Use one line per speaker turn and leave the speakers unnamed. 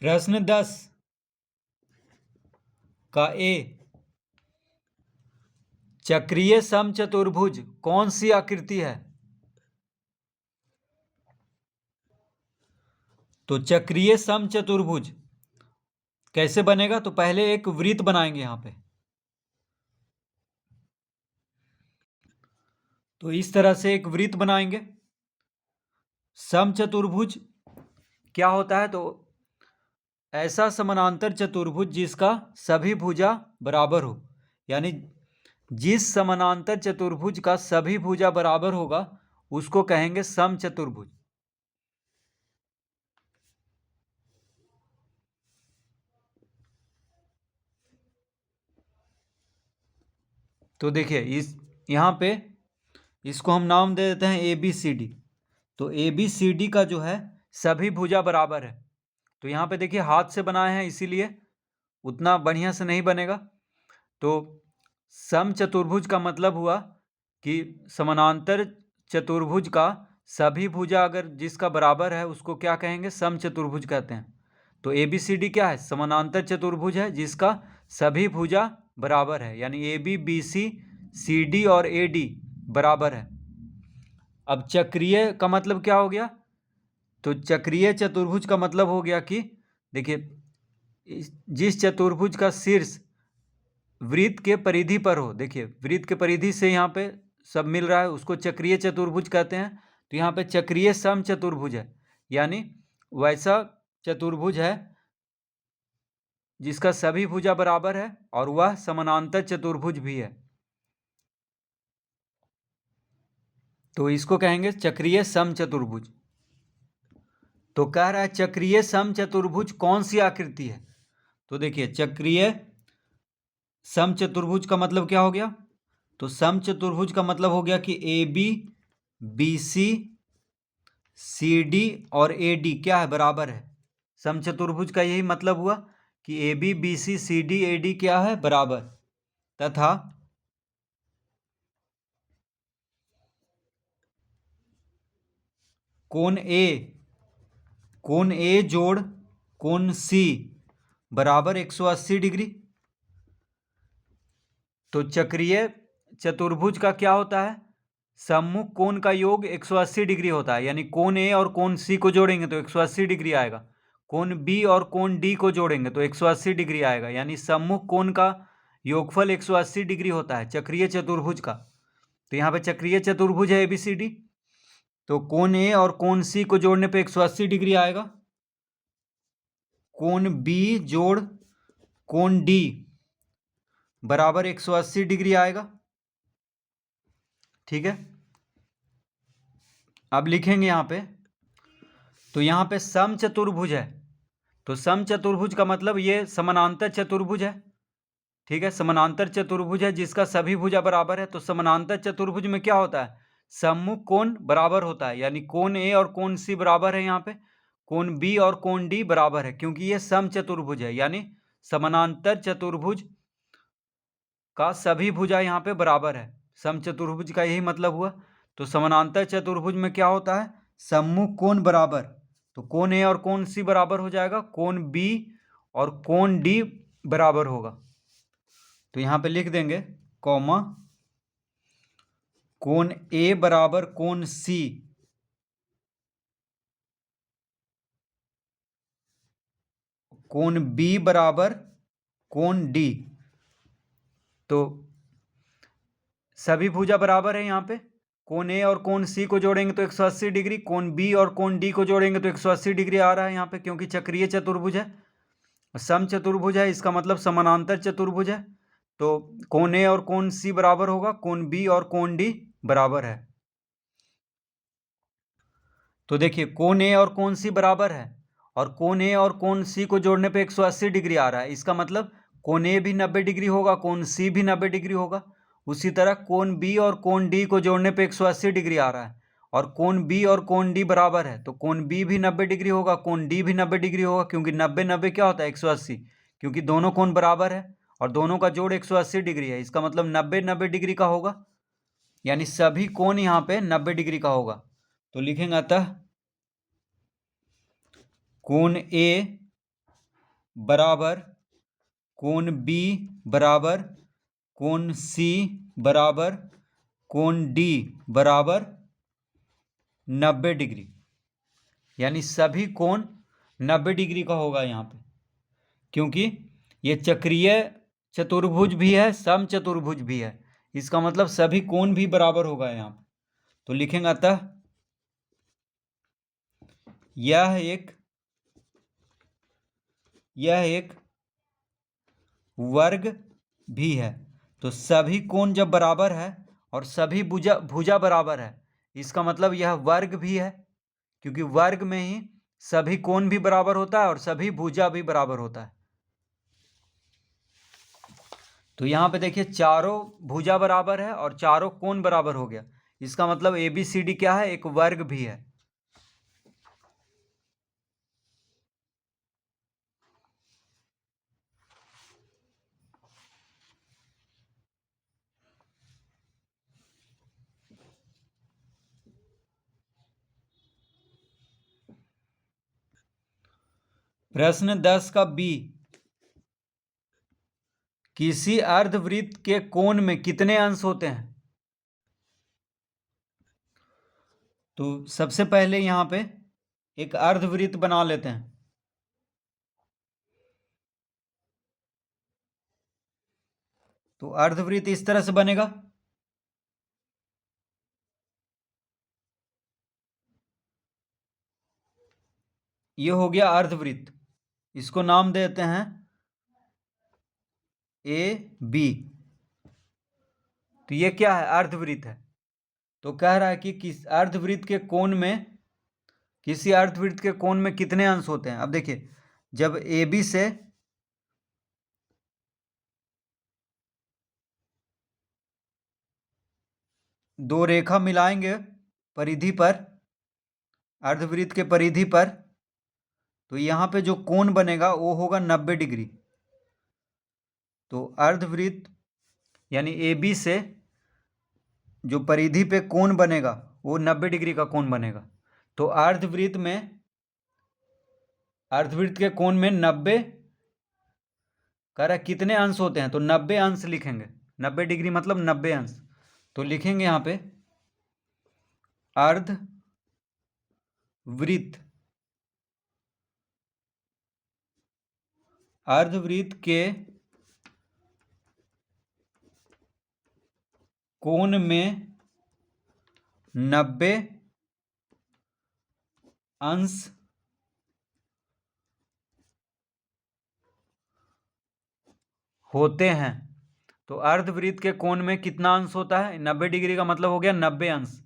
प्रश्न 10 का ए, चक्रीय समचतुर्भुज कौन सी आकृति है? तो चक्रीय समचतुर्भुज कैसे बनेगा? तो पहले एक वृत्त बनाएंगे यहां पे। तो इस तरह से एक वृत्त बनाएंगे। समचतुर्भुज क्या होता है? तो ऐसा समानांतर चतुर्भुज जिसका सभी भुजा बराबर हो, यानी जिस समानांतर चतुर्भुज का सभी भुजा बराबर होगा उसको कहेंगे समचतुर्भुज। तो देखिए इस यहाँ पे इसको हम नाम दे देते हैं ABCD। तो ABCD का जो है सभी भुजा बराबर है। तो यहाँ पे देखिए हाथ से बनाए हैं इसीलिए उतना बढ़िया से नहीं बनेगा। तो समचतुर्भुज का मतलब हुआ कि समानांतर चतुर्भुज का सभी भुजा अगर जिसका बराबर है उसको क्या कहेंगे? समचतुर्भुज कहते हैं। तो ABCD क्या है? समानांतर चतुर्भुज है जिसका सभी भुजा बराबर है, यानी AB BC CD और AD बराबर है। अब चक्रीय का मतलब क्या हो गया? तो चक्रीय चतुर्भुज का मतलब हो गया कि देखिए जिस चतुर्भुज का शीर्ष वृत्त के परिधि पर हो, देखिए वृत्त के परिधि से यहाँ पे सब मिल रहा है, उसको चक्रीय चतुर्भुज कहते हैं। तो यहाँ पे चक्रीय समचतुर्भुज है, यानी वैसा चतुर्भुज है जिसका सभी भुजा बराबर है और वह समानांतर चतुर्भुज भी है। तो इसको कहेंगे चक्रीय समचतुर्भुज। तो कह रहा है चक्रीय समचतुर्भुज कौन सी आकृति है? तो देखिए चक्रीय समचतुर्भुज का मतलब क्या हो गया? तो समचतुर्भुज का मतलब हो गया कि AB BC CD और AD क्या है? बराबर है। समचतुर्भुज का यही मतलब हुआ कि AB BC CD AD क्या है? बराबर। तथा कोण A जोड़ कोण C बराबर 180 डिग्री। तो चक्रीय चतुर्भुज का क्या होता है? सम्मुख कोण का योग 180 डिग्री होता है, यानी कोण A और कोण C को जोड़ेंगे तो 180 डिग्री आएगा। कोण B और कोण D को जोड़ेंगे तो 180 डिग्री आएगा, यानी सम्मुख कोण का योगफल 180 डिग्री होता है चक्रीय चतुर्भुज का। तो यहाँ पे चक्रीय चतुर्भुज है ABCD। तो कोण A और कोण C को जोड़ने पे 180 डिग्री आएगा। कोण B जोड़ कोण D बराबर 180 डिग्री आएगा। ठीक है, अब लिखेंगे यहाँ पे। तो यहाँ पे समचतुर्भुज है, तो समचतुर्भुज का मतलब ये समानांतर चतुर्भुज है। ठीक है, समानांतर चतुर्भुज है जिसका सभी भुजा बराबर है। तो समानांतर चतुर्भुज में क्या होता है? सम्मुख कोण बराबर होता है, यानी कोण A और कोण C बराबर है। यहाँ पे कोण B और कोण D बराबर है, क्योंकि ये समचतुर्भुज है, यानी समानांतर चतुर्भुज का सभी भुजा यहाँ पे बराबर है। समचतुर्भुज का यही मतलब हुआ। तो समानांतर चतुर्भुज में क्या होता है? सम्मुख कोण बराबर। तो कोण A और कोण C बराबर हो जाएगा, कोण B और कोण D बराबर होगा। तो यहाँ पे लिख देंगे कॉमा कोण A बराबर कोण C कोण B बराबर कोण D। तो सभी भुजा बराबर है। यहाँ पे कोण A और कोण C को जोड़ेंगे तो 180 डिग्री, कोण B और कोण D को जोड़ेंगे तो 180 डिग्री आ रहा है यहाँ पे, क्योंकि चक्रीय चतुर्भुज है, समचतुर्भुज है, इसका मतलब समानांतर चतुर्भुज है। तो कोण A और कोण C बराबर होगा, कोण B और कोण D बराबर है। तो देखिए कोण A और कोण C बराबर है और कोण A और कोण C को जोड़ने पे 180 डिग्री आ रहा है, इसका मतलब कोण A भी 90 डिग्री होगा, कोण C भी 90 डिग्री होगा। उसी तरह कोण B और कोण D को जोड़ने पे 180 डिग्री आ रहा है और कोण B और कोण D बराबर है, तो कोण B भी 90 डिग्री होगा, कोण D भी 90 डिग्री होगा, क्योंकि 90 90 क्या होता है? 180, क्योंकि दोनों कोण बराबर है और दोनों का जोड़ 180 डिग्री है, इसका मतलब 90 90 डिग्री का होगा, यानी सभी कोण यहाँ पे 90 डिग्री का होगा। तो लिखेंगे अतः कोण A बराबर कोण बी बराबर कोण सी बराबर कोण डी बराबर 90 डिग्री, यानी सभी कोण 90 डिग्री का होगा यहाँ पे, क्योंकि ये चक्रीय चतुर्भुज भी है, समचतुर्भुज भी है, इसका मतलब सभी कोण भी बराबर होगा यहाँ पे। तो लिखेंगे अतः यह एक वर्ग भी है। तो सभी कोण जब बराबर है और सभी भुजा बराबर है, इसका मतलब यह वर्ग भी है, क्योंकि वर्ग में ही सभी कोण भी बराबर होता है और सभी भुजा भी बराबर होता है। तो यहाँ पे देखिए चारों भुजा बराबर है और चारों कोण बराबर हो गया, इसका मतलब ABCD क्या है, एक वर्ग भी है। प्रश्न 10 का बी, किसी अर्धवृत्त के कोण में कितने अंश होते हैं? तो सबसे पहले यहाँ पे एक अर्धवृत्त बना लेते हैं। तो अर्धवृत्त इस तरह से बनेगा, ये हो गया अर्धवृत्त, इसको नाम देते हैं AB। तो ये क्या है, अर्धवृत्त है। तो कह रहा है कि किसी अर्धवृत्त के कोण में कितने अंश होते हैं। अब देखिए, जब AB से दो रेखा मिलाएंगे परिधि पर, अर्धवृत्त के परिधि पर, तो यहाँ पे जो कोण बनेगा वो होगा 90 डिग्री। तो अर्धवृत्त यानी AB से जो परिधि पे कोण बनेगा वो 90 डिग्री का कोण बनेगा। तो अर्धवृत्त के कोण में 90 कह रहा कितने अंश होते हैं, तो 90 अंश लिखेंगे। 90 डिग्री मतलब 90 अंश। तो लिखेंगे यहाँ पे अर्धवृत्त के कोण में 90 अंश होते हैं। तो अर्धवृत्त के कोण में कितना अंश होता है, 90 डिग्री का मतलब हो गया 90 अंश।